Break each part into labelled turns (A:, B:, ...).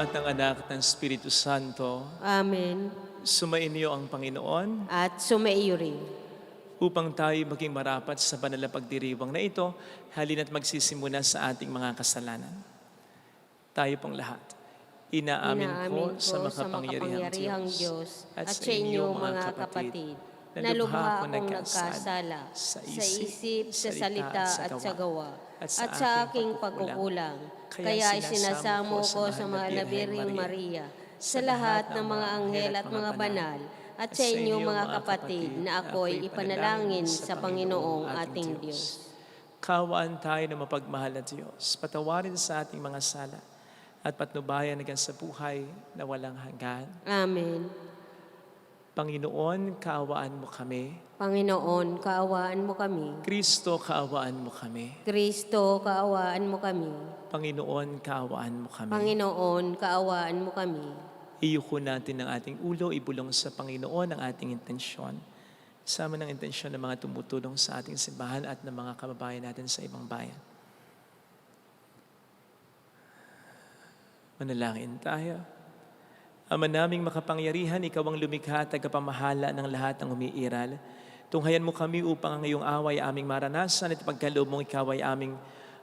A: at ng Anak at ng Espiritu Santo.
B: Amen.
A: Sumainyo ang Panginoon
B: At sumaiyo rin.
A: upang tayo maging marapat sa banal na pagdiriwang na ito, halina't magsisimula sa ating mga kasalanan. Tayo pong lahat. Inaamin ko sa makapangyarihang Diyos at sa inyo mga kapatid na lubha akong nagkasala sa isip, sa salita at sa gawa at sa aking pagkukulang. Kaya isinasamo ko sa mahal na Birheng Maria, sa lahat ng mga anghel at mga banal, at sa inyo mga kapatid na ako'y ipanalangin sa Panginoong ating Diyos. Kaawaan tayo ng mapagmahal na Diyos. Patawarin sa ating mga sala at patnubayan hanggang sa buhay na walang hanggan.
B: Amen.
A: Panginoon, kaawaan mo kami.
B: Panginoon, kaawaan mo kami.
A: Kristo, kaawaan mo kami.
B: Kristo, kaawaan mo kami.
A: Panginoon, kaawaan mo kami.
B: Panginoon, kaawaan mo kami.
A: Iyuko natin ang ating ulo, ibulong sa Panginoon ang ating intensyon. Sama ng intensyon ng mga tumutulong sa ating simbahan at ng mga kababayan natin sa ibang bayan. Manalangin tayo. Ama naming makapangyarihan, Ikaw ang lumikha at tagapamahala ng lahat ng umiiral. Tunghayan mo kami upang ang iyong away aming maranasan at pagkaloob mong Ikaw ay aming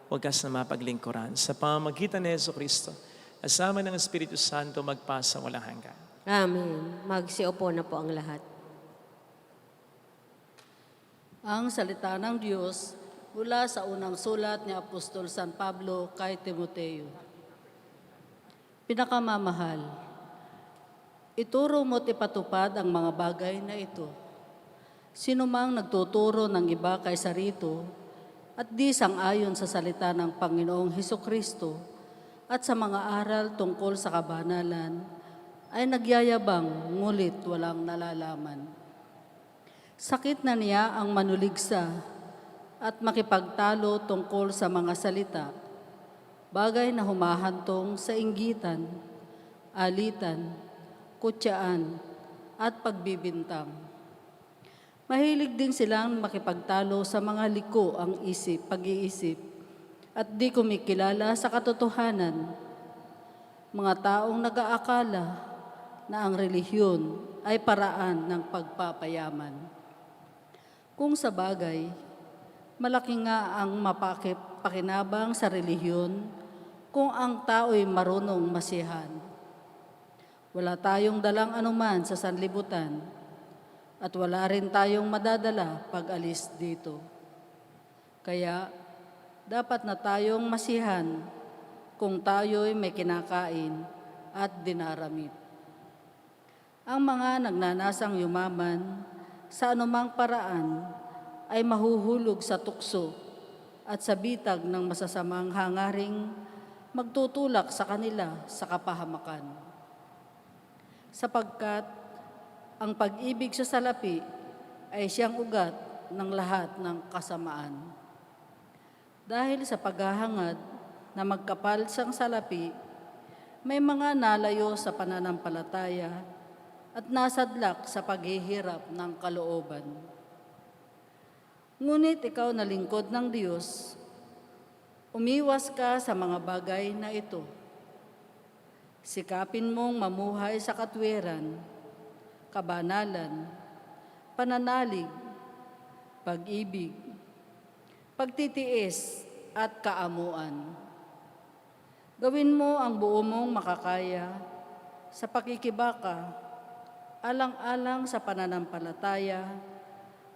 A: wagas na mapaglingkuran. Sa pamamagitan ni Jesucristo, asama ng Espiritu Santo, magpasa walang hanggan.
B: Amen. Magsiupo na po ang lahat.
C: Ang salita ng Diyos mula sa unang sulat ni Apostol San Pablo kay Timoteo. Pinakamamahal, ituro mo't ipatupad ang mga bagay na ito. Sino mang nagtuturo ng iba kaysa rito at di sang-ayon sa salita ng Panginoong Hesukristo at sa mga aral tungkol sa kabanalan, ay nagyayabang ngulit walang nalalaman. Sakit na niya ang manuligsa at makipagtalo tungkol sa mga salita, bagay na humahantong sa inggitan, alitan, kutyaan, at pagbibintang. Mahilig din silang makipagtalo sa mga liko ang pag-iisip, at di kumikilala sa katotohanan. Mga taong nag-aakala na ang relihiyon ay paraan ng pagpapayaman. Kung sa bagay, malaki nga ang mapakinabang sa relihiyon kung ang tao'y marunong masiyahan. Wala tayong dalang anuman sa sanlibutan at wala rin tayong madadala pag alis dito. Kaya dapat na tayong masiyahan kung tayo'y may kinakain at dinaramit. Ang mga nagnanasang yumaman sa anumang paraan ay mahuhulog sa tukso at sa bitag ng masasamang hangaring magtutulak sa kanila sa kapahamakan. Sapagkat ang pag-ibig sa salapi ay siyang ugat ng lahat ng kasamaan. Dahil sa paghahangad na magkapal siyang salapi, may mga nalayo sa pananampalataya at nasadlak sa paghihirap ng kalooban. Ngunit ikaw na lingkod ng Diyos, umiwas ka sa mga bagay na ito. Sikapin mong mamuhay sa katwiran, kabanalan, pananalig, pag-ibig, pagtitiis at kaamuan. Gawin mo ang buo mong makakaya sa pakikibaka, alang-alang sa pananampalataya,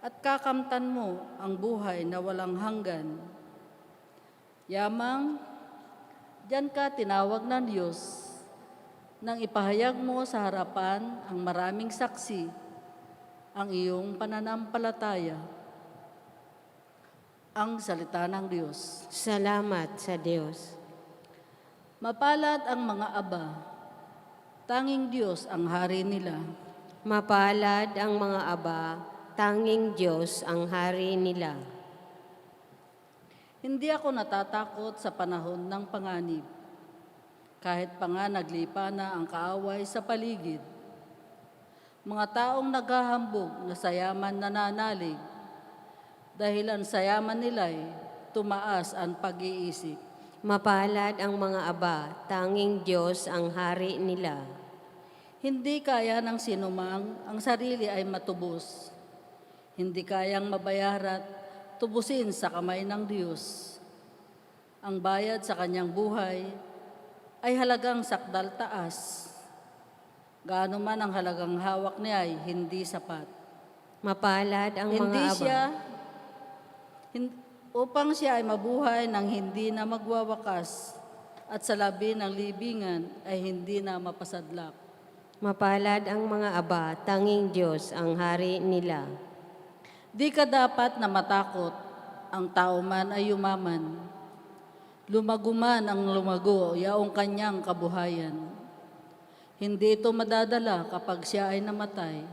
C: at kakamtan mo ang buhay na walang hanggan. Yamang, diyan ka tinawag ng Diyos nang ipahayag mo sa harapan ang maraming saksi ang iyong pananampalataya. Ang salita ng Diyos.
B: Salamat sa Diyos.
C: Mapalad ang mga aba, tanging Diyos ang hari nila.
B: Mapalad ang mga aba, tanging Diyos ang hari nila.
C: Hindi ako natatakot sa panahon ng panganib, kahit pa nga naglipa na ang kaaway sa paligid. Mga taong naghahambog na sayaman nananalig, dahil ang sayaman nila'y tumaas ang pag-iisip.
B: Mapalad ang mga aba, tanging Diyos ang hari nila.
C: Hindi kaya ng sinumang ang sarili ay matubos. Hindi kayang mabayarat, tubusin sa kamay ng Diyos. Ang bayad sa kanyang buhay ay halagang sakdal taas. Gaano man ang halagang hawak niya ay hindi sapat.
B: Mapalad ang mga
C: Hindi
B: aba.
C: siya, upang siya ay mabuhay ng hindi na magwawakas at sa labi ng libingan ay hindi na mapasadlak.
B: Mapalad ang mga aba, tanging Diyos ang hari nila.
C: Di ka dapat na matakot, ang tao man ay yumaman. Lumago man ang lumago, yaong kanyang kabuhayan. Hindi ito madadala kapag siya ay namatay.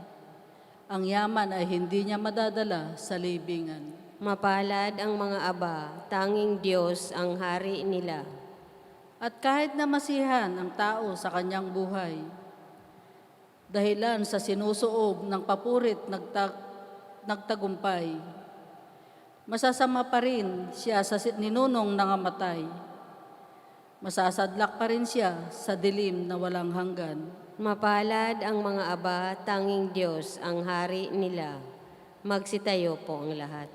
C: Ang yaman ay hindi niya madadala sa libingan.
B: Mapalad ang mga aba, tanging Diyos ang hari nila.
C: At kahit na masihan ang tao sa kanyang buhay, dahilan sa sinusuob ng papurit nagtagumpay, masasama pa rin siya sa ninunong nangamatay. Masasadlak pa rin siya sa dilim na walang hanggan.
B: Mapalad ang mga aba, tanging Diyos ang hari nila. Magsitayo po ang lahat.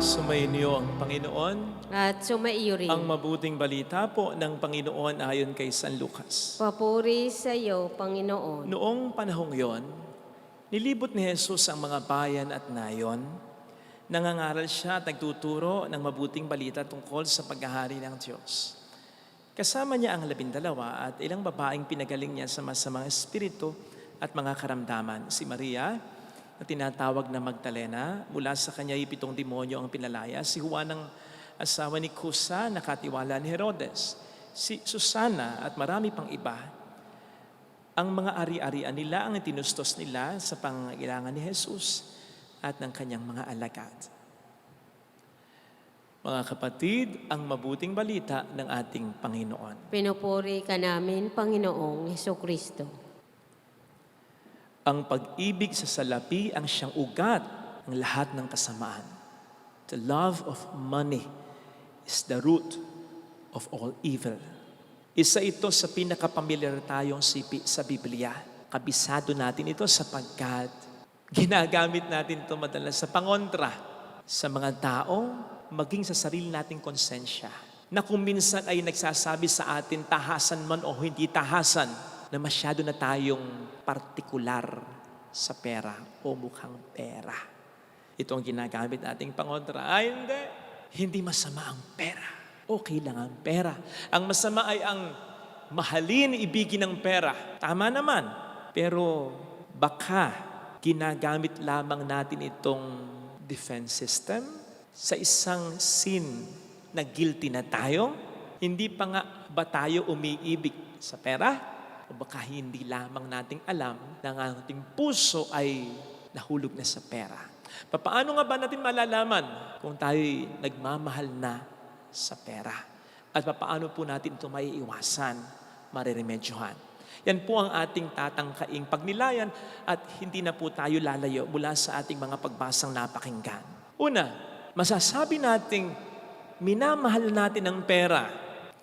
A: Sumainyo ang Panginoon.
B: At sumaiyo rin.
A: Ang mabuting balita po ng Panginoon ayon kay San Lucas.
B: Papuri sa iyo, Panginoon.
A: Noong panahong yon, nilibot ni Jesus ang mga bayan at nayon. Nangangaral siya at nagtuturo ng mabuting balita tungkol sa paghahari ng Diyos. Kasama niya ang 12 at ilang babaeng pinagaling niya sa masamang espiritu at mga karamdaman. Si Maria, na tinatawag na Magdalena, mula sa kanya 7 demonyo ang pinalaya. Si Juan, ang asawa ni Cusa, nakatiwala ni Herodes. Si Susana at marami pang iba. Ang mga ari-arian nila ang tinustos nila sa pangangailangan ni Jesus at ng kanyang mga alagad. Mga kapatid, ang mabuting balita ng ating Panginoon.
B: Pinupuri ka namin, Panginoong Hesukristo.
A: Ang pag-ibig sa salapi ang siyang ugat ng lahat ng kasamaan. The love of money is the root of all evil. Isa ito sa pinakapamilyar tayong sipi sa Biblia. Kabisado natin ito sapagkat ginagamit natin ito madalas sa pangontra sa mga tao, maging sa sarili nating konsensya. Na kung minsan ay nagsasabi sa atin, tahasan man o hindi tahasan, na masyado na tayong partikular sa pera o mukhang pera. Ito ang ginagamit nating pangontra. Ay, hindi. Hindi masama ang pera. Okay lang ang pera. Ang masama ay ang mahalin, ibigin ng pera. Tama naman. Pero baka ginagamit lamang natin itong defense system sa isang sin na guilty na tayo. Hindi pa nga ba tayo umiibig sa pera? O baka hindi lamang nating alam na ang ating puso ay nahulog na sa pera. Paano nga ba natin malalaman kung tayo'y nagmamahal na sa pera? At paano po natin ito maiiwasan, mariremedyohan? Yan po ang ating tatangkaing pagnilayan at hindi na po tayo lalayo mula sa ating mga pagbasang napakinggan. Una, masasabi nating minamahal natin ang pera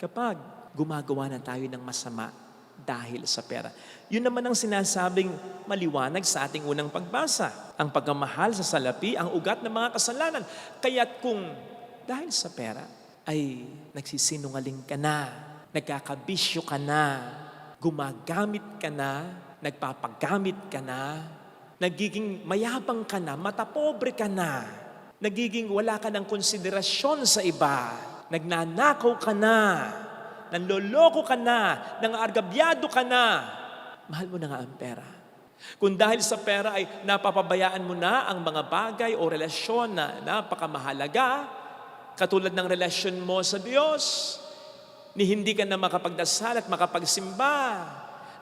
A: kapag gumagawa na tayo ng masama dahil sa pera. Yun naman ang sinasabing maliwanag sa ating unang pagbasa. Ang pagmamahal sa salapi, ang ugat ng mga kasalanan. Kaya't kung dahil sa pera ay nagsisinungaling ka na, nagkakabisyo ka na, gumagamit ka na, nagpapagamit ka na, nagiging mayabang ka na, matapobre ka na, nagiging wala ka ng konsiderasyon sa iba, nagnanakaw ka na, nanloloko ka na, nangaargabyado ka na, mahal mo na nga ang pera. Kung dahil sa pera ay napapabayaan mo na ang mga bagay o relasyon na napakamahalaga, Katulad ng relasyon mo sa Diyos, ni hindi ka na makapagdasal at makapagsimba.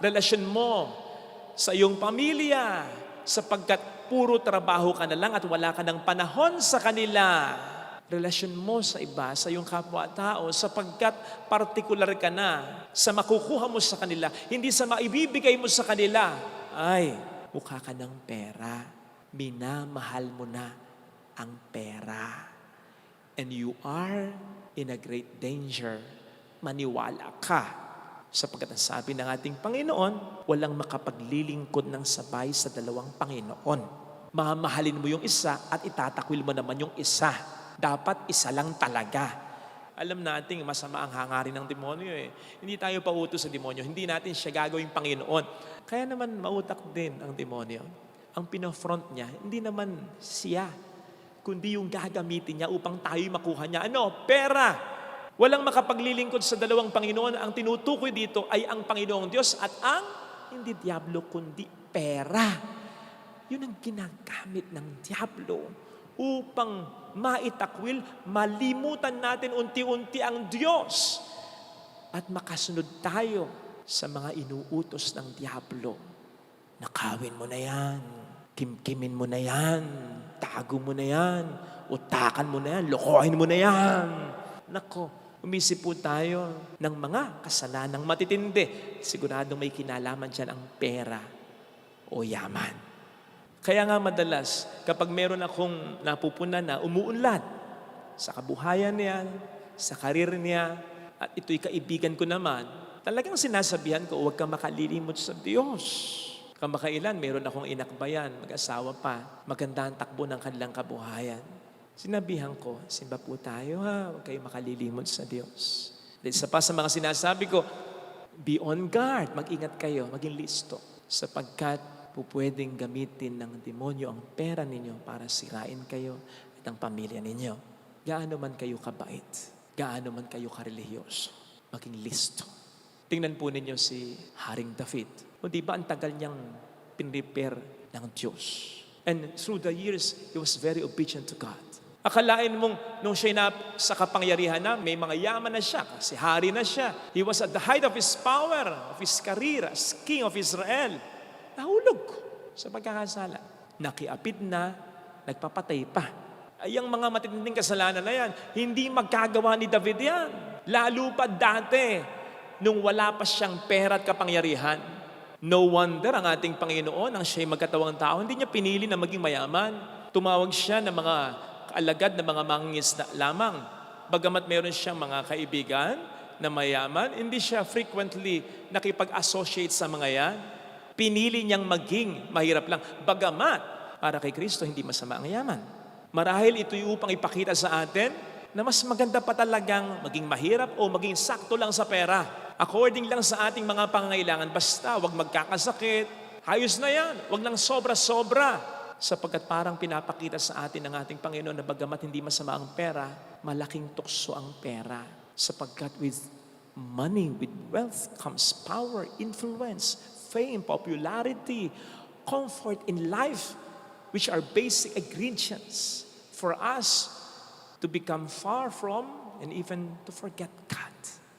A: Relasyon mo sa iyong pamilya, sapagkat puro trabaho ka na lang at wala ka ng panahon sa kanila. Relasyon mo sa iba, sa iyong kapwa-tao, sapagkat partikular ka na sa makukuha mo sa kanila, hindi sa maibibigay mo sa kanila. Ay, mukha ka ng pera. Minamahal mo na ang pera. And you are in a great danger. Maniwala ka. Sapagkat ang sabi ng ating Panginoon, walang makapaglilingkod ng sabay sa dalawang Panginoon. Mamahalin mo yung isa at itatakwil mo naman yung isa. Dapat isa lang talaga. Alam nating masama ang hangarin ng demonyo eh. Hindi tayo pautos sa demonyo. Hindi natin siya gagawing Panginoon. Kaya naman mautak din ang demonyo. Ang pinafront niya, hindi naman siya, kundi yung gagamitin niya upang tayo makuha niya. Ano? Pera. Walang makapaglilingkod sa dalawang Panginoon. Ang tinutukoy dito ay ang Panginoong Diyos at ang hindi diablo kundi pera. Yun ang ginagamit ng diablo upang maitakwil, malimutan natin unti-unti ang Diyos at makasunod tayo sa mga inuutos ng diablo. Nakawin mo na yan, kimkimin mo na yan, tago mo na yan, utakan mo na yan, lokohin mo na yan. Nako, umisip po tayo ng mga kasalanang matitindi. Siguradong may kinalaman dyan ang pera o yaman. Kaya nga madalas, kapag meron akong napupunan na umuunlad sa kabuhayan niya, sa karir niya, at ito'y kaibigan ko naman, talagang sinasabihan ko, huwag kang makalilimot sa Diyos. Kamakailan, meron akong inakbayan, mag-asawa pa, maganda ang takbo ng kanilang kabuhayan. Sinabihan ko, simba po tayo ha, huwag kayo makalilimot sa Diyos. Isa pa sa mga sinasabi ko, be on guard, mag-ingat kayo, maging listo. Sapagkat pwedeng gamitin ng demonyo ang pera ninyo para sirain kayo at ang pamilya ninyo. Gaano man kayo kabait, gaano man kayo karelihiyoso, maging listo. Tingnan po ninyo si Haring David. O di ba ang tagal niyang pinrepare ng Diyos? And through the years, he was very obedient to God. Akalain mong nung siya na sa kapangyarihan na, may mga yaman na siya, kasi hari na siya. He was at the height of his power, of his career as king of Israel. Nahulog sa pagkakasala. Nakiapid na, nagpapatay pa. Ay, ang mga matitinding kasalanan na yan, hindi magkagawa ni David yan. Lalo pa dati, nung wala pa siyang pera at kapangyarihan. No wonder ang ating Panginoon, ang siya'y magkatawang tao, hindi niya pinili na maging mayaman. Tumawag siya ng mga kaalagad na mga mangingisda lamang. Bagamat meron siyang mga kaibigan na mayaman, hindi siya frequently nakipag-associate sa mga yan. Pinili niyang maging mahirap lang. Bagamat, para kay Kristo, hindi masama ang yaman. Marahil ito'y upang ipakita sa atin na mas maganda pa talagang maging mahirap o maging sakto lang sa pera. According lang sa ating mga pangangailangan. Basta, wag magkakasakit. Ayos na yan. Wag lang sobra-sobra. Sapagkat parang pinapakita sa atin ng ating Panginoon na bagamat hindi masama ang pera, malaking tukso ang pera. Sapagkat with money, with wealth comes power, influence, fame, popularity, comfort in life, which are basic ingredients for us to become far from and even to forget God.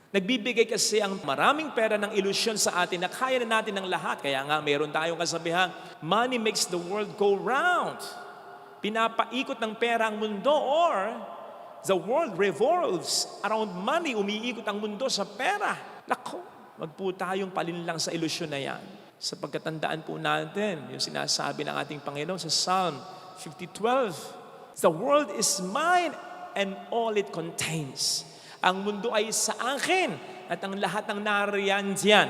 A: Nagbibigay kasi ang maraming pera ng ilusyon sa atin na kaya na natin ng lahat. Kaya nga mayroon tayong kasabihan, money makes the world go round. Pinapaikot ng pera ang mundo, or the world revolves around money. Umiikot ang mundo sa pera. Nako, wag po tayong palinlang sa ilusyon na yan. Sapagkat tandaan po natin yung sinasabi ng ating Panginoon sa Psalm 50:12. The world is mine and all it contains. Ang mundo ay sa akin at ang lahat ng nariyan diyan.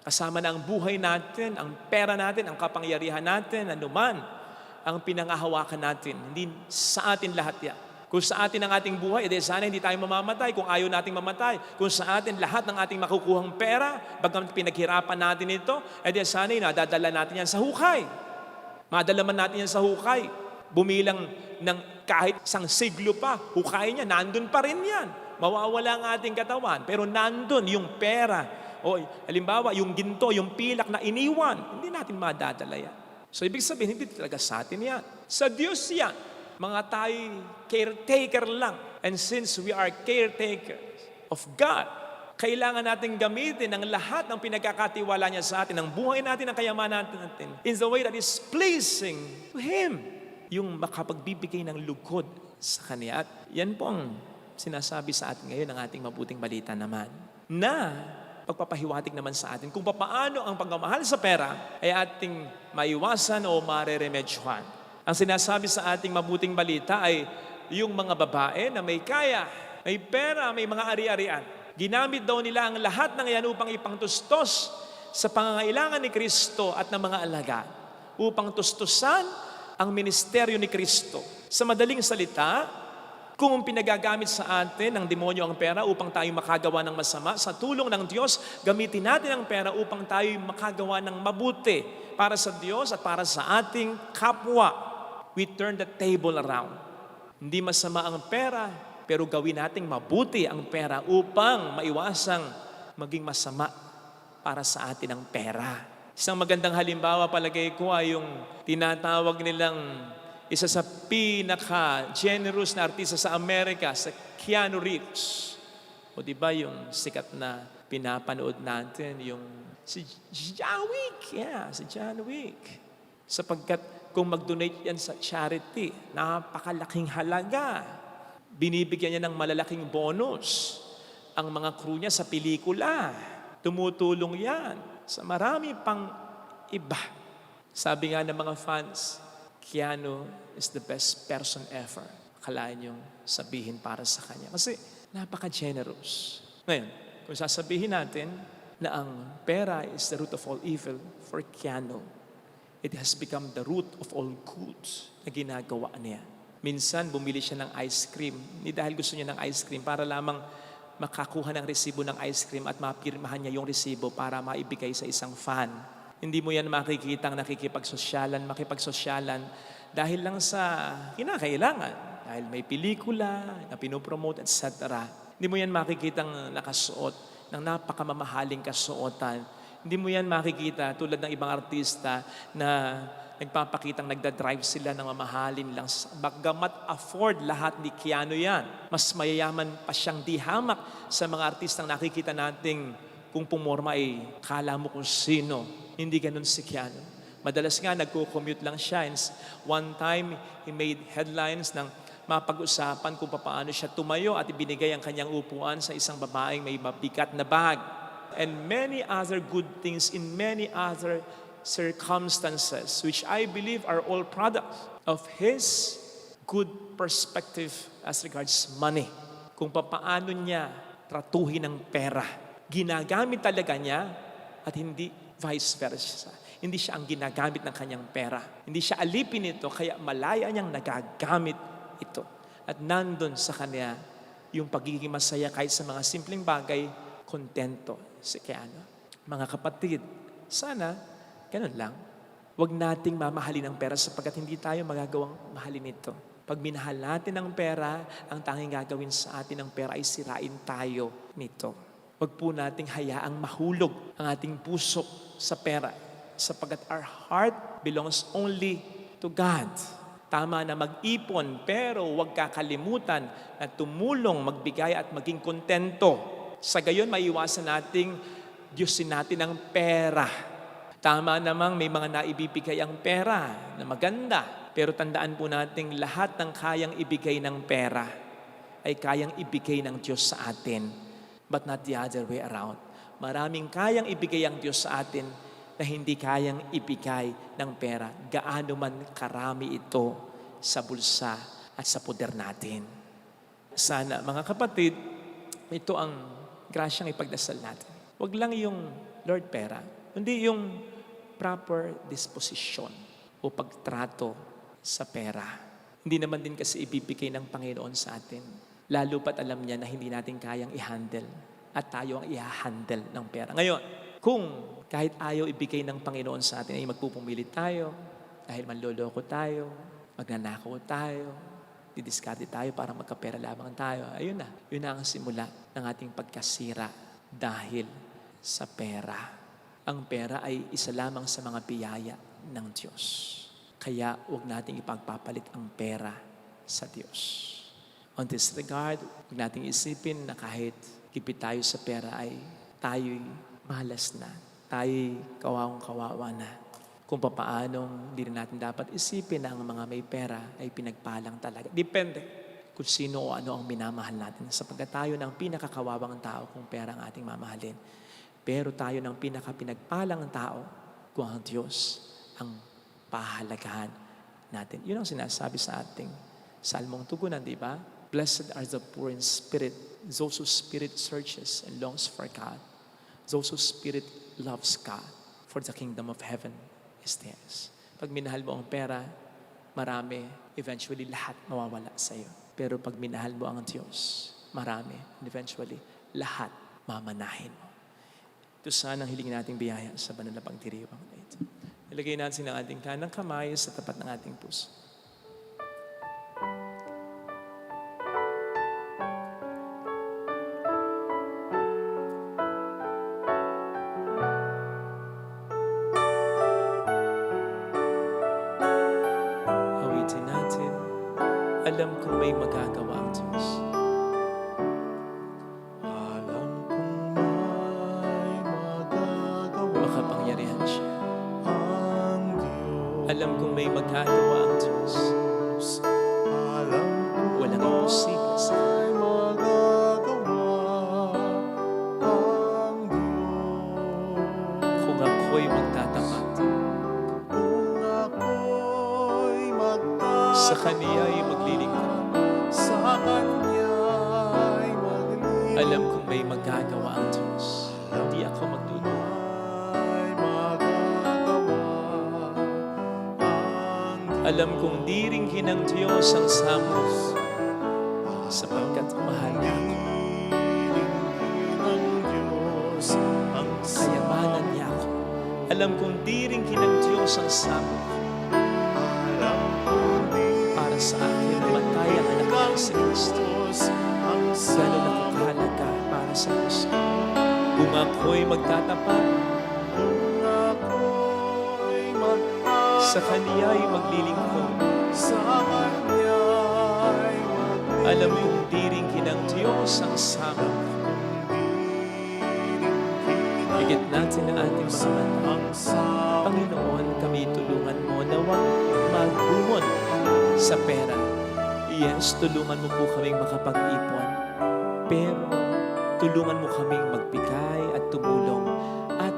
A: Kasama na ang buhay natin, ang pera natin, ang kapangyarihan natin, anuman ang pinangahawakan natin. Hindi sa atin lahat yan. Kung sa atin ang ating buhay, edi sana hindi tayo mamamatay. Kung ayaw nating mamatay, kung sa atin lahat ng ating makukuhang pera, bagamat pinaghirapan natin ito, edi sana nadadala natin yan sa hukay. Madala man natin yan sa hukay. Bumilang ng kahit isang siglo pa, hukay niya, nandun pa rin yan. Mawawala ang ating katawan, pero nandun yung pera. O halimbawa, yung ginto, yung pilak na iniwan, hindi natin madadala yan. So ibig sabihin, hindi talaga sa atin yan. Sa Diyos yan. mga tayo caretaker lang. And since we are caretakers of God, kailangan natin gamitin ang lahat ng pinagkakatiwala niya sa atin, ang buhay natin, ang kayamanan natin, in the way that is pleasing to Him. Yung makapagbibigay ng lugod sa Kanya. At yan po ang sinasabi sa atin ngayon ng ating mabuting balita naman, na pagpapahiwatig naman sa atin kung paano ang pagmamahal sa pera ay ating maiwasan o mareremedyohan. Ang sinasabi sa ating mabuting balita ay yung mga babae na may kaya, may pera, may mga ari-arian. Ginamit daw nila ang lahat ng iyan upang ipangtustos sa pangangailangan ni Kristo at ng mga alaga, upang tustusan ang ministeryo ni Kristo. Sa madaling salita, kung pinagagamit sa atin ng demonyo ang pera upang tayo makagawa ng masama, sa tulong ng Diyos, gamitin natin ang pera upang tayo makagawa ng mabuti para sa Diyos at para sa ating kapwa. We turn the table around. Hindi masama ang pera, pero gawin nating mabuti ang pera upang maiwasang maging masama para sa atin ang pera. Isang magandang halimbawa palagay ko ay yung tinatawag nilang isa sa pinaka-generous na artista sa Amerika, sa Keanu Reeves. O diba yung sikat na pinapanood natin, yung si John Wick. Yeah, si John Wick. Sapagkat kung mag-donate yan sa charity, napakalaking halaga. Binibigyan niya ng malalaking bonus ang mga crew niya sa pelikula. Tumutulong yan sa marami pang iba. Sabi nga ng mga fans, Keanu is the best person ever. Akalain niyong sabihin para sa kanya. Kasi napaka-generous. Ngayon, kung sasabihin natin na ang pera is the root of all evil for Keanu, it has become the root of all goods na ginagawa niya. Minsan, bumili siya ng ice cream. Hindi dahil gusto niya ng ice cream, para lamang makakuha ng resibo ng ice cream at mapirmahan niya yung resibo para maibigay sa isang fan. Hindi mo yan makikita ang makipagsosyalan dahil lang sa kinakailangan. Dahil may pelikula na pinopromote, etc. Hindi mo yan makikita ang nakasuot ng napakamamahaling kasuotan. Hindi mo yan makikita tulad ng ibang artista na nagpapakitang nagdadrive sila ng mamahalin lang. Bagamat afford lahat ni Keanu yan, mas mayayaman pa siyang dihamak sa mga artistang nakikita nating kung pumorma ay kala mo kung sino. Hindi ganun si Keanu. Madalas nga nagko-commute lang siya. And one time, he made headlines ng mapag-usapan kung paano siya tumayo at ibinigay ang kanyang upuan sa isang babaeng may mabigat na bag. And many other good things in many other circumstances, which I believe are all products of his good perspective as regards money. Kung paano niya tratuhin ang pera. Ginagamit talaga niya at hindi vice versa. Hindi siya ang ginagamit ng kanyang pera. Hindi siya alipin ito, kaya malaya niyang nagagamit ito. At nandun sa kanya yung pagiging masaya kahit sa mga simpleng bagay, kontento si Keanu. Mga kapatid, sana ganun lang. Huwag nating mamahalin ang pera sapagkat hindi tayo magagawang mahalin ito. Pag minahal natin ang pera, ang tanging gagawin sa atin ng pera ay sirain tayo nito. Huwag po nating hayaang mahulog ang ating puso sa pera sapagkat our heart belongs only to God. Tama na mag-ipon pero huwag kakalimutan na tumulong, magbigay at maging kontento. Sa gayon, maiwasan nating Diyosin natin ang pera. Tama namang may mga naibibigay ang pera na maganda. Pero tandaan po natin lahat ng kayang ibigay ng pera ay kayang ibigay ng Diyos sa atin. But not the other way around. Maraming kayang ibigay ang Diyos sa atin na hindi kayang ibigay ng pera. Gaano man karami ito sa bulsa at sa poder natin. Sana, mga kapatid, ito ang grasyang ipagdasal natin. Huwag lang yung Lord pera, hindi yung proper disposition o pagtrato sa pera. Hindi naman din kasi ibibigay ng Panginoon sa atin. Lalo pat alam niya na hindi natin kayang i-handle at tayo ang i-handle ng pera. Ngayon, kung kahit ayaw ibigay ng Panginoon sa atin ay magpupumilit tayo dahil manloloko tayo, magnanakaw tayo, didiskarte tayo para magkapera lamang tayo, ayun na. Yun na ang simula ng ating pagkasira dahil sa pera. Ang pera ay isa lamang sa mga biyaya ng Diyos. Kaya huwag nating ipagpapalit ang pera sa Diyos. On this regard, huwag nating isipin na kahit kipit tayo sa pera ay tayo'y malas na. Tayo'y kawawang-kawawa na. Kung papaanong hindi na natin dapat isipin na ang mga may pera ay pinagpalang talaga. Depende kung sino o ano ang minamahal natin. Sapagkat tayo ng pinakakawawang tao kung pera ang ating mamahalin. Pero tayo ng pinakapinagpalang tao kung ang Diyos ang pahalagahan natin. Yun ang sinasabi sa ating salmong tugunan, di ba? Blessed are the poor in spirit, those whose spirit searches and longs for God, those whose spirit loves God, for the kingdom of heaven is theirs. Pag minahal mo ang pera, marami, eventually lahat mawawala sa iyo. Pero pag minahal mo ang Diyos, marami, and eventually lahat mamanahin mo. Ito sana ang hiling nating biyaya sa banal na pagdiriwang na ito. Ilagay natin ang ating kanang kamay sa tapat ng ating puso. Awitin natin, alam kong may magagawa ang Diyos.
D: Alam kong may magagawa
A: Makapangyarihan siya.
D: ang Diyos.
A: Alam kong may magagawa ang Diyos.
D: Alam kong
A: Walang imposible sa
D: may magagawa ang Diyos.
A: kung ako'y magtatapat.
D: Kung ako'y magtatapat
A: Sa Kaniya'y maglilingkod.
D: sa Kanya'y maglilingkod,
A: Alam kong may magagawa ang Diyos. Hindi ako magdududa.
D: may magagawa ang
A: Alam kong diringhin ng Diyos ang samot sapagkat mahal niya ako.
D: ng Diyos ang
A: Kayamanan niya ako. Alam kong diringhin ng Diyos ang samot
D: alam kong
A: para sa akin na matay ang anak niya si Kristo.
D: ang
A: Gano'n ako kahalaga para sa Kristo. Kung ako'y magtatapat,
D: kung ako'y magtatapat
A: sa Kaniya'y maglilingkod.
D: sa Kanya'y
A: Alam kong diringhin ng Diyos ang samot. Higit natin ang ating mga mata.
D: ang sa
A: Panginoon, kami tulungan mo na huwag maghumon sa pera. Yes, tulungan mo po kaming makapag-ipon. Pero tulungan mo kaming magbigay at tumulong at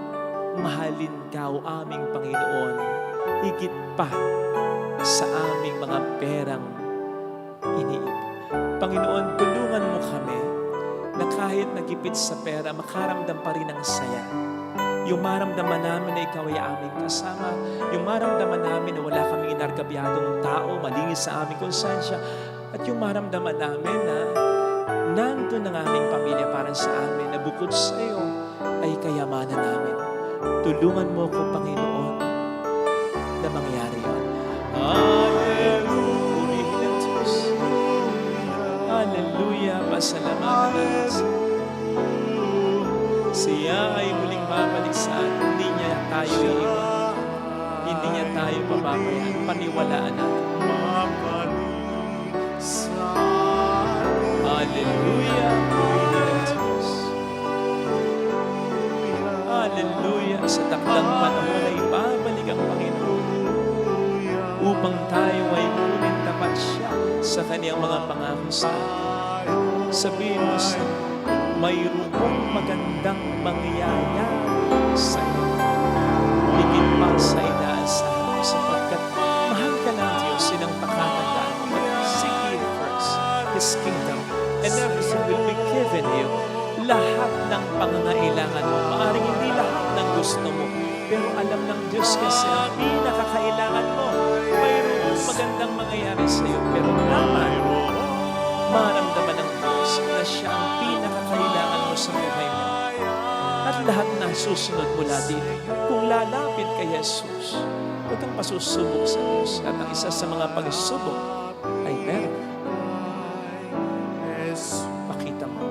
A: mahalin ka o aming Panginoon higit pa sa aming mga perang iniipon. Panginoon, tulungan mo kami na kahit nagipit sa pera, makaramdam pa rin ng saya. Yung maramdaman namin na ikaw ay aming kasama, yung maramdaman namin na wala kaming inargabyadong tao, malinis sa aming konsensya, at yung maramdaman namin na nandun ang aming pamilya para sa amin, na bukod sa iyo ay kayamanan namin. Tulungan mo ko, Panginoon, na mangyari yun. Hallelujah! Purihin ang Diyos. Hallelujah! Pasalamatan natin. Siya ay muling babalik sa atin. Hindi niya tayo iiwan. Hindi niya tayo pababayaan. Paniwalaan natin.
D: mabalik sa
A: Hallelujah! Purihin ang Diyos. Hallelujah! Sa takdang panahon ay babalik ang Panginoon upang tayo ay muling tapat siya sa kaniyang mga pangako sa atin. Sabihin mo sa mayroong magandang mangyayari sa iyo. Higit pa sa inaasahan mo sapagkat mahal ka ng Diyos, silang pakatandaan mo. Seek ye first His kingdom and everything will be given you. Lahat ng pangangailangan mo, maaring hindi lahat ng gusto mo, pero alam ng Diyos kasi ang pinakakailangan mo. Mayroong magandang mangyayari sa iyo, pero naman maramdaman ng Diyos na siya ang pinakakailangan mo sa buhay mo. At lahat na susunod mula dito. Kung lalapit kay Jesus, huwag kang pasusubok sa Diyos. At ang isa sa mga pagsubok ay pera. Pakita mo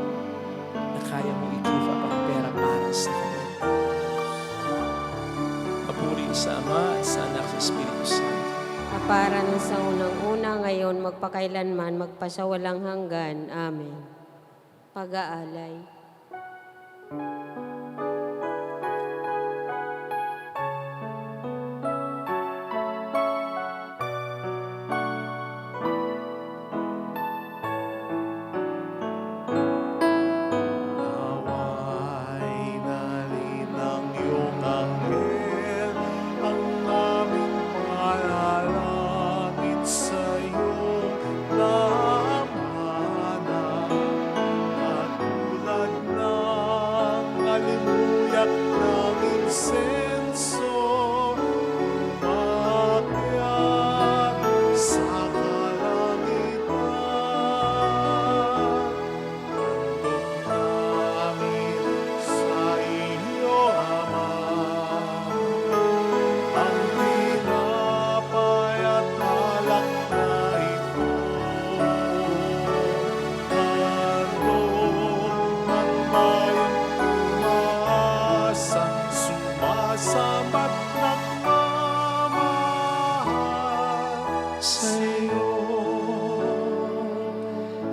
A: na kaya mong i-give up ang pera para sa Kanya. Papuri sa Ama at sa Anak sa Espiritu Santo.
B: para nang sa unang-una, ngayon, magpakailanman, magpasawalang hanggan. Amen. Pag-aalay.
D: Nawa'y dalhin ng iyong anghel ang aming panalangin sa iyong labanan. Katulad ng alimuyak ng insenso, umakyat sa kalangitan. Handog namin sa iyo, Ama, ang tinapay at alak na ito. Handog ng bayang umaasa, sumasabat nagmamahal sa iyo.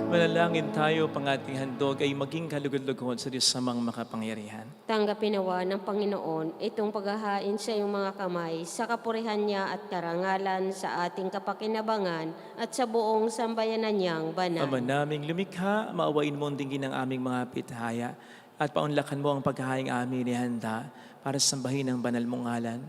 A: Manalangin tayo, pang ating handog ay maging kalugod-lugod sa Diyos samang makapangyarihan.
B: Tanggapin nawa ng Panginoon itong paghahain sa iyong mga kamay sa kapurihan niya at karangalan sa ating kapakinabangan at sa buong sambayanan niyang banal.
A: Ama naming lumikha, maawain mo ang dinggin ng aming mga pitahaya at paunlakan mo ang paghahaing amin ihanda para sambahin ang banal mong ngalan.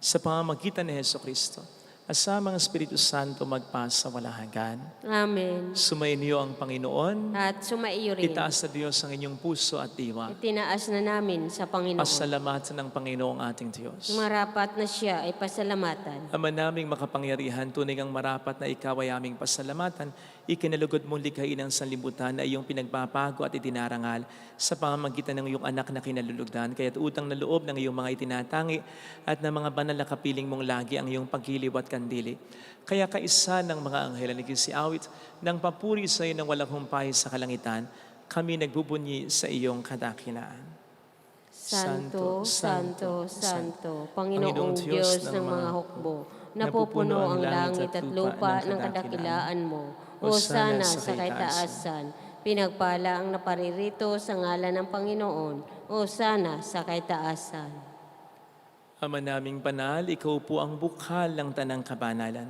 A: Sa pamamagitan ni Jesucristo, asama ang Espiritu Santo magpasa walang hanggan.
B: Amen.
A: Sumayin niyo ang Panginoon.
B: At sumaiyo rin.
A: Itaas sa Diyos ang inyong puso at diwa.
B: Itinaas na namin sa Panginoon.
A: Pasalamatan ng Panginoong ating Diyos.
B: Marapat na siya ay pasalamatan.
A: Ama naming makapangyarihan, tunay ang marapat na ikaw ay aming pasalamatan. Ikinalugod mong likhain ang sanlibutan na iyong pinagpapago at itinarangal sa pamamagitan ng iyong anak na kinalulugdan. Kaya't utang na loob ng iyong mga itinatangi at ng mga banal na kapiling mong lagi ang iyong paghiliw at kandili. Kaya kaisa ng mga anghel na nagsiawit ng papuri sa iyo ng walang humpay sa kalangitan, kami nagbubunyi sa iyong kadakilaan.
B: Santo, Santo, Santo, Panginoong Diyos ng mga hukbo, napupuno ang langit at lupa ng kadakilaan mo. Hosana sa kaitaasan, pinagpala ang naparirito sa ngalan ng Panginoon. Hosana sa kaitaasan.
A: Ama naming banal, ikaw po ang bukal ng tanang kabanalan.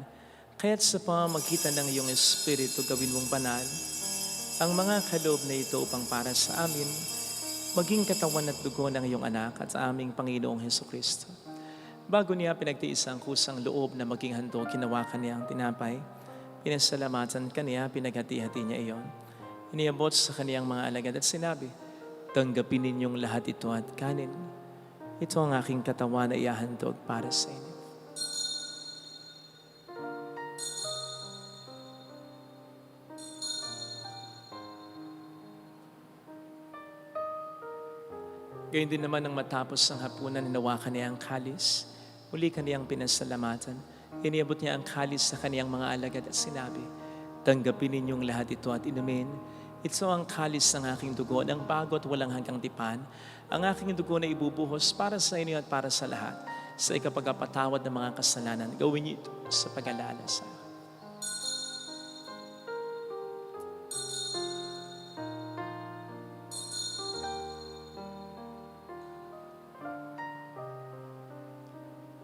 A: Kaya't sa pamamagitan ng iyong Espiritu gawin mong banal ang mga kaloob na ito upang para sa amin maging katawan at dugo ng iyong anak at sa aming Panginoong Hesukristo. Bago niya pinagtiis ang kusang loob na maging handog, kinawakan niya ang tinapay, pinasalamatan kaniya, pinaghati-hati niya iyon. Iniabot sa kaniyang mga alagad at sinabi, tanggapin ninyong lahat ito at kanin. Ito ang aking katawan na iahandog para sa inyo. Gayun din naman nang matapos ang hapunan, hinawakan niya ang kalis. Muli kaniyang pinasalamatan. Iniabot niya ang kalis sa kaniyang mga alagad at sinabi, tanggapin ninyong lahat ito at inumin. Ito ang kalis ng aking dugo, ng bago at walang hanggang tipan. Ang aking dugo na ibubuhos para sa inyo at para sa lahat. Sa ikapagpatawad ng mga kasalanan, gawin niyo ito sa pag-alala sa akin.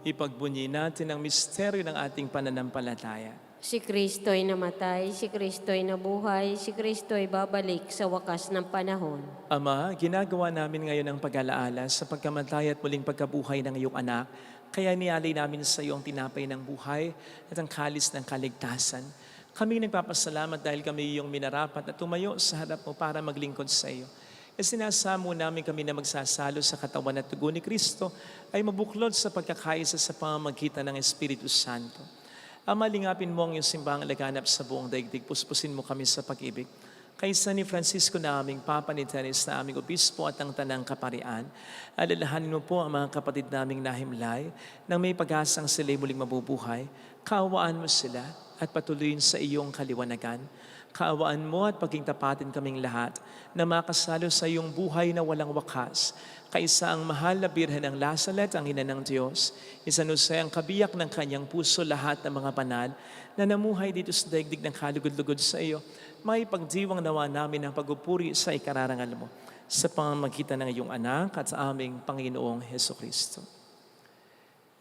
A: Ipagbunyi natin ang misteryo ng ating pananampalataya.
B: Si Kristo'y namatay, si Kristo'y nabuhay, si Kristo'y babalik sa wakas ng panahon.
A: Ama, ginagawa namin ngayon ang pag-alaala sa pagkamatay at muling pagkabuhay ng iyong anak. Kaya nialay namin sa iyo ang tinapay ng buhay at ang kalis ng kaligtasan. Kami nagpapasalamat dahil kami iyong minarapat at tumayo sa harap mo para maglingkod sa iyo. E sinasamo namin kami na magsasalo sa katawan at dugo ni Kristo ay mabuklod sa pagkakaisa sa pamamagitan ng Espiritu Santo. Ama, lingapin mo ang iyong simbahang laganap sa buong daigdig. Puspusin mo kami sa pag-ibig. Kaysa ni Francisco na aming Papa, ni Teres na aming Obispo at ang Tanang Kaparian, alalahanin mo po ang mga kapatid naming nahimlay nang may pag-asang sila'y muling mabubuhay. Kaawaan mo sila at patuloyin sa iyong kaliwanagan. Kaawaan mo at paging tapatin kaming lahat na makasalo sa iyong buhay na walang wakas. Kaisa ang mahal na Birhen ng Lazaret, ang ina ng Diyos, isanusay ang kabiyak ng kanyang puso lahat ng mga banal na namuhay dito sa daigdig ng kalugod-lugod sa iyo. May pagdiwang nawa namin ang pagpupuri sa ikararangal mo sa pamamagitan ng iyong anak at sa aming Panginoong Heso Kristo.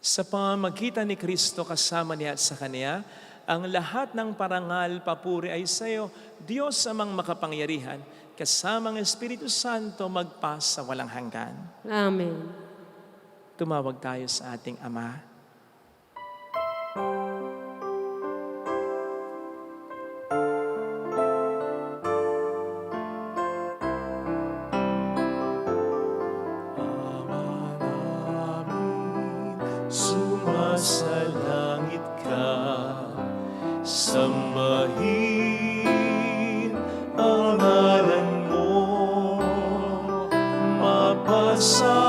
A: Sa pamamagitan ni Kristo kasama niya at sa Kanya, ang lahat ng parangal, papuri ay sa iyo, Diyos amang makapangyarihan, kasama ang Espiritu Santo magpa sa walang hanggan.
B: Amen.
A: Tumawag tayo sa ating Ama.
D: Ama namin, sumasalangit ka, sambahin ang ngalan mo, mapasa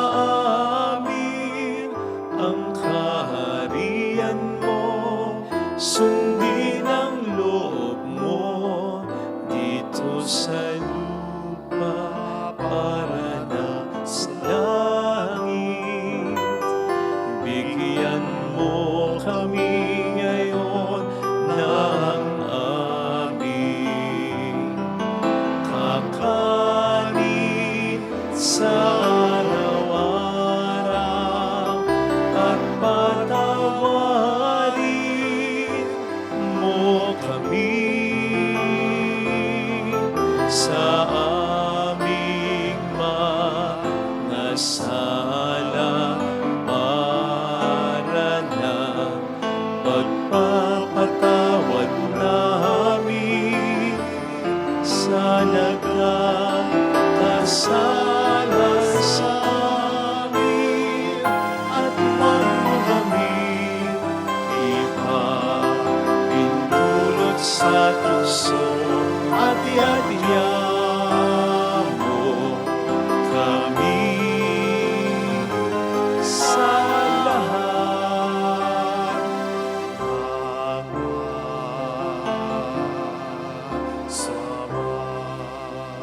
D: amin ang kaharian mo, sundin ang loob mo dito sa lupa para na sa langit. Bigyan mo kami ngayon ng aming kakanin sa araw-araw at patawarin mo kami sa aming mga sala para na pagpapatawad namin sa nagkakasala sa amin at huwag mo kami ipahintulot sa tukso at iadya mo kami sa lahat.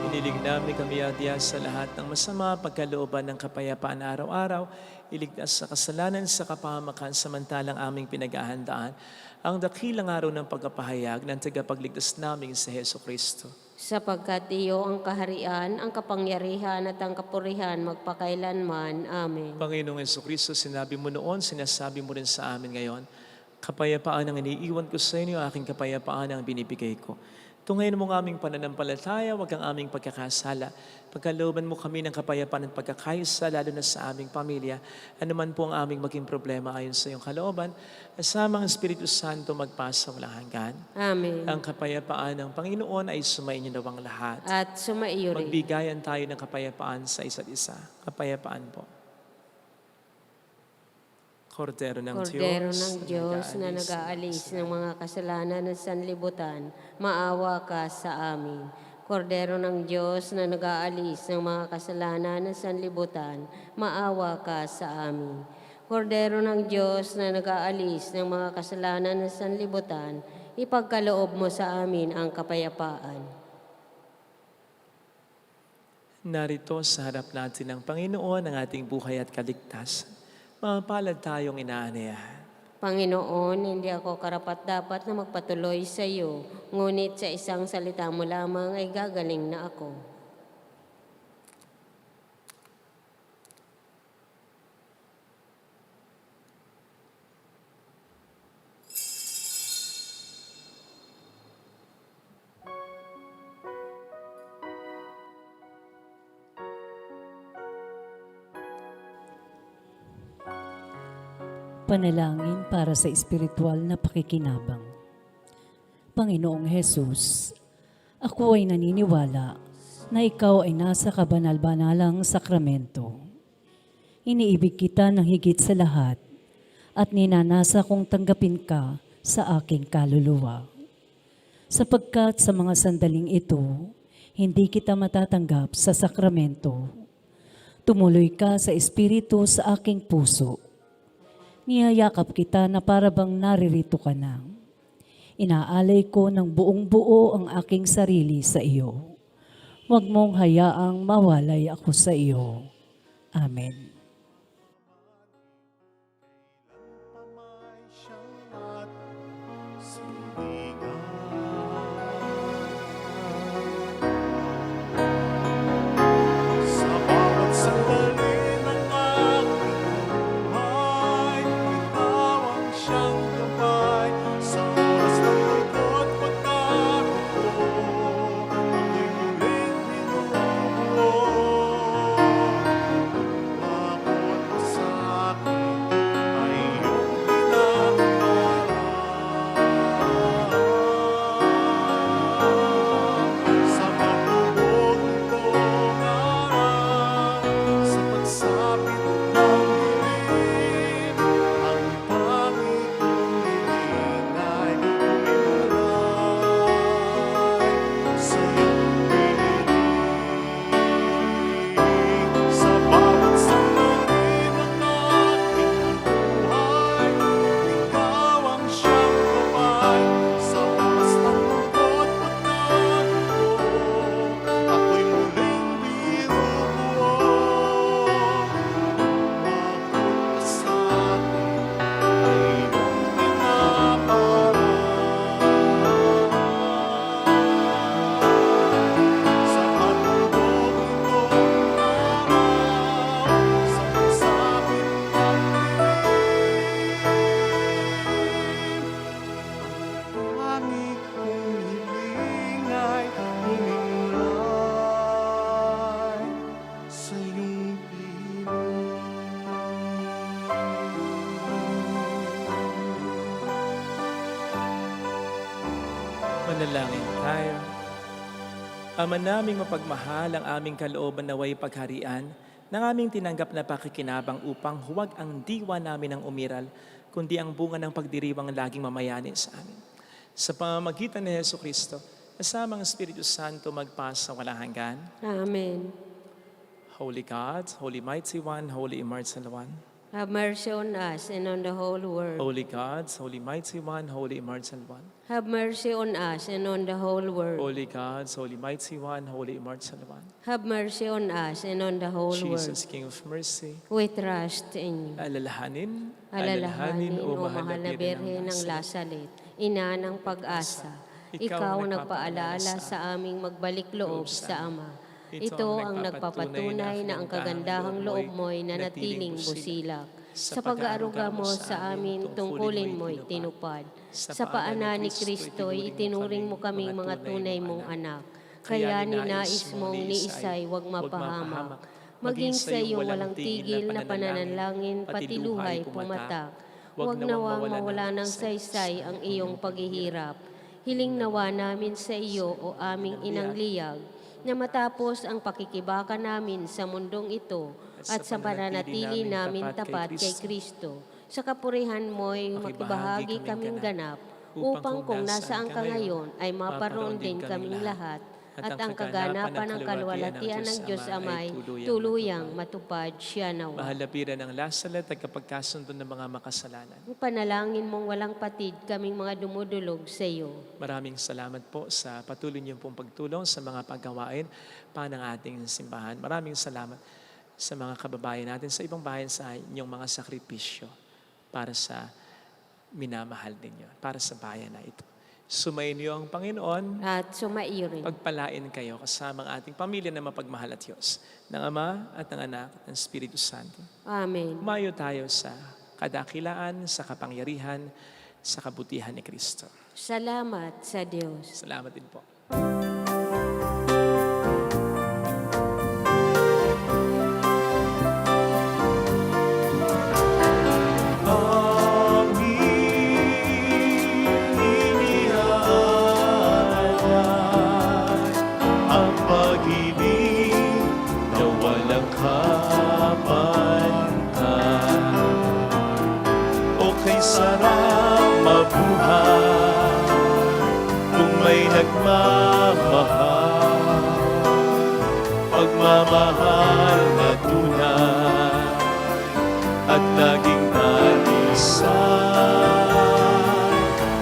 A: Inilig namin kami adya sa lahat ng masama, pagkalooban ng kapayapaan araw-araw, iligtas sa kasalanan sa kapahamakan samantalang aming pinaghahandaan ang dakilang araw ng pagkapahayag ng tagapagligtas namin sa Heso Kristo.
B: Sapagkat iyo ang kaharian, ang kapangyarihan at ang kapurihan magpakailanman. Amen.
A: Panginoong Heso Kristo, sinabi mo noon, sinasabi mo rin sa amin ngayon, kapayapaan ang iniiwan ko sa inyo, aking kapayapaan ang binibigay ko. Tungayin mo ang aming pananampalataya, wag ang aming pagkakasala. Pagkalooban mo kami ng kapayapaan at pagkakaisa, lalo na sa aming pamilya. Ano man po ang aming maging problema ayon sa iyong kalooban, kasama ang Espiritu Santo magpasa walang hanggan.
B: Amen.
A: Ang kapayapaan ng Panginoon ay sumainyo nawang lahat.
B: At sumaiyo rin.
A: Magbigayan tayo ng kapayapaan sa isa't isa. Kapayapaan po. Kordero ng
B: Kordero
A: Diyos,
B: ng Diyos na nag-aalis ng mga kasalanan ng sanlibutan, maawa ka sa amin. Kordero ng Diyos na nag-aalis ng mga kasalanan ng sanlibutan, maawa ka sa amin. Kordero ng Diyos na nag-aalis ng mga kasalanan ng sanlibutan, ipagkaloob mo sa amin ang kapayapaan.
A: Narito sa harap natin ng Panginoon ang ating buhay at kaligtasan. Mapalad tayong inaanayahan.
B: Panginoon, hindi ako karapat-dapat na magpatuloy sa iyo, ngunit sa isang salita mo lamang ay gagaling na ako.
E: Panalangin para sa espiritual na pakikinabang. Panginoong Hesus, ako ay naniniwala na ikaw ay nasa kabanal-banalang sakramento. Iniibig kita ng higit sa lahat at ninanasa kong tanggapin ka sa aking kaluluwa. Sapagkat sa mga sandaling ito, hindi kita matatanggap sa sakramento. Tumuloy ka sa espiritu sa aking puso. Niyayakap kita na para bang naririto ka na. Inaalay ko ng buong buo ang aking sarili sa iyo. Huwag mong hayaang mawalay ako sa iyo. Amen.
D: Pamay siyang siningan. Sa bawat sandali ng aking buhay, bitawan siyang gabay. Sa oras ng lungkot pagkabig ko, ako'y muling binubuo. Bakit masakit ay iyong pinaharap? Sa pagbubuog nitong araw, sa pagsapit ng dilim, ang pangit kong hiling ay humimulay sa iyong piling. Sa bawat sandali ng aking buhay, ikaw ang siyang gabay. Sa oras ng lungkot pagkabig ko, ako'y muling binubuo. Bakit kasakit ay iyong pinaparaan? Sa pagbubuog nitong araw, sa pagsapit ng dilim, ang pangit kong hiling ay humimulay sa iyong
A: Manalangin tayo. Ama naming mapagmahal, ang aming kalooban naway pagharian ng aming tinanggap na pakikinabang upang huwag ang diwa namin ang umiral, kundi ang bunga ng pagdiriwang laging mamayanin sa amin. Sa pamamagitan ni Hesu Kristo, kasama ang Espiritu Santo magpasa walang hanggan.
B: Amen.
A: Holy God, Holy Mighty One, Holy Immortal One.
B: Have mercy on us and on the whole world.
A: Holy God, Holy Mighty One, Holy Immortal One.
B: Have mercy on us and on the whole world.
A: Holy God, Holy Mighty One, Holy Immortal One.
B: Have mercy on us and on the whole world.
A: Jesus, King of Mercy,
B: We trust in you. Alalahanin, O mahal na Birhen ng Lasalet, Ina ng pag-asa. Ikaw ang nagpaalaala sa aming magbalik loob sa Ama. Ito ang nagpapatunay na ang kagandahang loob mo'y nanatiling busilak. Sa pag-aaruga mo sa amin, tungkulin mo'y tinupad. Sa paanan ni Kristo'y itinuring mo kaming mga tunay mong anak. Kaya ninais mong ni Isay wag mapahamak. Maging sa iyong walang tigil na pananalangin, pati luhay pumatak. Huwag nawang mawala ng saysay ang iyong paghihirap. Hiling nawa namin sa iyo, o aming inang liyag, na matapos ang pakikibaka namin sa mundong ito at sa pananatili namin tapat kay Kristo, sa kapurihan mo'y makibahagi kaming ganap, upang kung nasaan ka ngayon ay maparoon din kaming lahat, at ang kaganapan ng kaluwalhatian ng Diyos Amay tuluyang matupad siya nawa.
A: mahalapiran ng lasalat at kapagkasundo ng mga makasalanan.
B: Panalangin mong walang patid kaming mga dumudulog sa iyo.
A: Maraming salamat po sa patuloy niyong pong pagtulong sa mga paggawain pa ng ating simbahan. Maraming salamat sa mga kababayan natin sa ibang bayan sa inyong mga sakripisyo para sa minamahal ninyo, para sa bayan na ito. Sumayin niyo ang Panginoon,
B: At sumaiyo rin.
A: pagpalain kayo kasama ang ating pamilya na mapagmahal at Diyos, ng Ama at ng Anak at ng Espiritu Santo.
B: Amen.
A: Umayo tayo sa kadakilaan, sa kapangyarihan, sa kabutihan ni Kristo.
B: Salamat sa Diyos.
A: Salamat din po.
D: Ang pag-ibig na walang kapantay. O kay sarap mabuhay kung may nagmamahal. Pagmamahal na tunay at laging nalisay.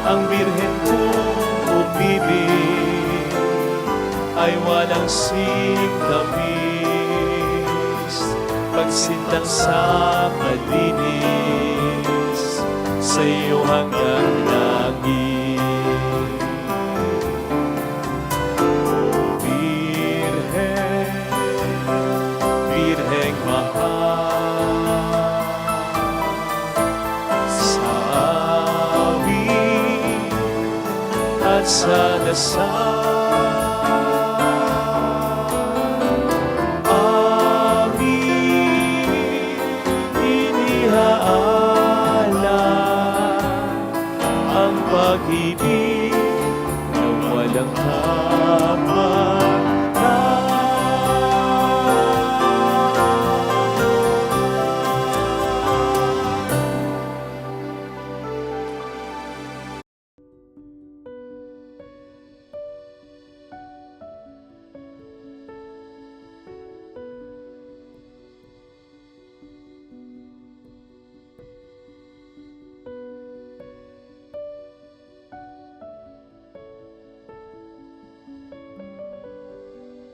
D: Ang Birhen ko ay walang sintamis, pagsintang sa malinis, sa iyo hanggang langit. O Birhen, Birheng mahal, sa awit at sa dasal, pag-ibig na walang haba.